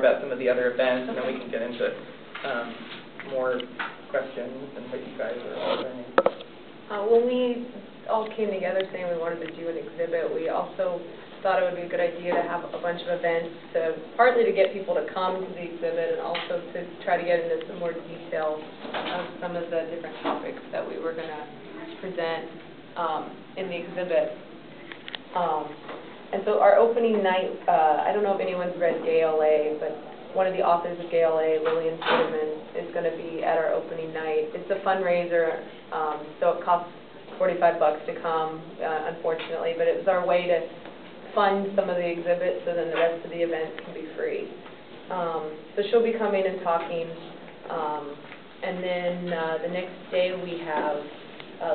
about some of the other events, and then we can get into more questions and what you guys are all learning. When we all came together saying we wanted to do an exhibit, we also thought it would be a good idea to have a bunch of events, partly to get people to come to the exhibit and also to try to get into some more detail of some of the different topics that we were going to present in the exhibit. And so our opening night, I don't know if anyone's read Gay L.A., but one of the authors of Gay L.A., Lillian Friedman, is going to be at our opening night. It's a fundraiser, so it costs $45 to come, unfortunately, but it was our way to fund some of the exhibits so then the rest of the events can be free. So she'll be coming and talking, and then the next day we have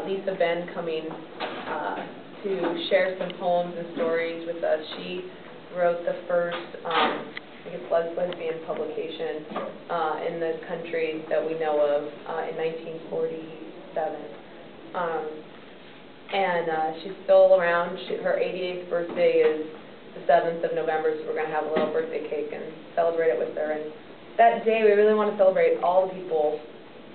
Lisa Ben coming to share some poems and stories with us. She wrote the first, I guess, lesbian publication in the country that we know of in 1947. And she's still around. Her 88th birthday is the 7th of November, so we're going to have a little birthday cake and celebrate it with her. And that day, we really want to celebrate all the people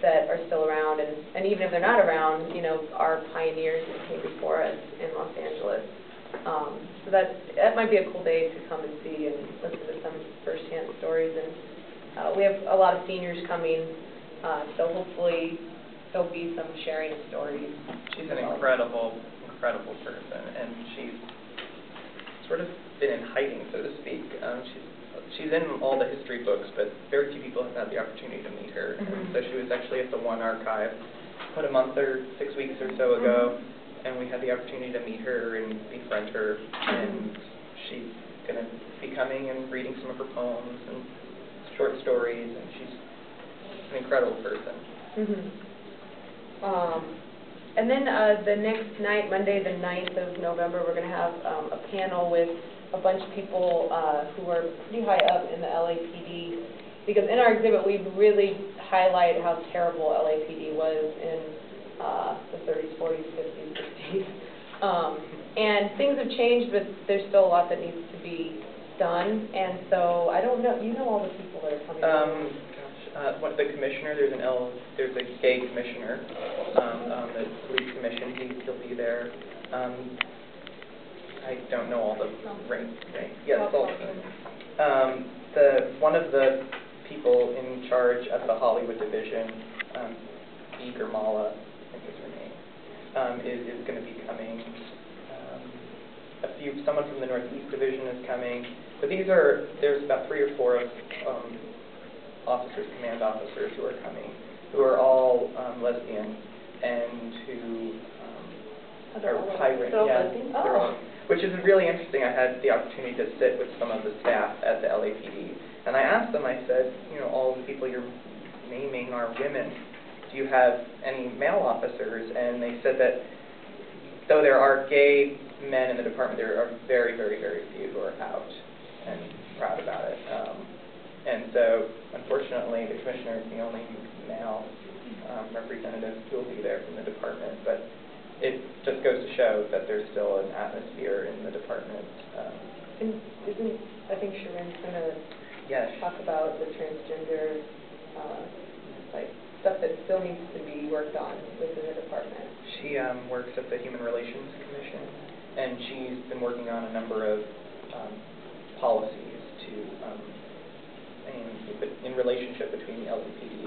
that are still around, and even if they're not around, you know, our pioneers that came before us in Los Angeles. So that might be a cool day to come and see and listen to some first-hand stories. And we have a lot of seniors coming, so hopefully there'll be some sharing of stories. She's an incredible person, and she's sort of been in hiding, so to speak. She's in all the history books, but very few people have had the opportunity to meet her. And so she was actually at the One Archive about a month or 6 weeks or so ago, and we had the opportunity to meet her and befriend her. And she's going to be coming and reading some of her poems and short stories, and she's an incredible person. And then the next night, Monday the 9th of November, we're going to have a panel with a bunch of people who are pretty high up in the LAPD, because in our exhibit we really highlight how terrible LAPD was in the 30s, 40s, 50s, 60s. And things have changed, but there's still a lot that needs to be done. And so I don't know, you know all the people that are coming. The commissioner, there's a gay commissioner, the police commission, he'll be there. I don't know all the ranks. Yes, one of the people in charge at the Hollywood division, Mala, I think is her name, is going to be coming. Someone from the Northeast division is coming, but there's about 3 or 4 officers, command officers who are coming, who are all lesbian and who are high rank. Yeah, which is really interesting. I had the opportunity to sit with some of the staff at the LAPD, and I asked them, I said, you know, all the people you're naming are women. Do you have any male officers? And they said that though there are gay men in the department, there are very, very, very few who are out and proud about it. And so, unfortunately, the commissioner is the only male representative who will be there from the department. But it just goes to show that there's still an atmosphere in the department. And I think Sharon's going to talk about the transgender stuff that still needs to be worked on within the department. She works at the Human Relations Commission, and she's been working on a number of policies to in relationship between the LAPD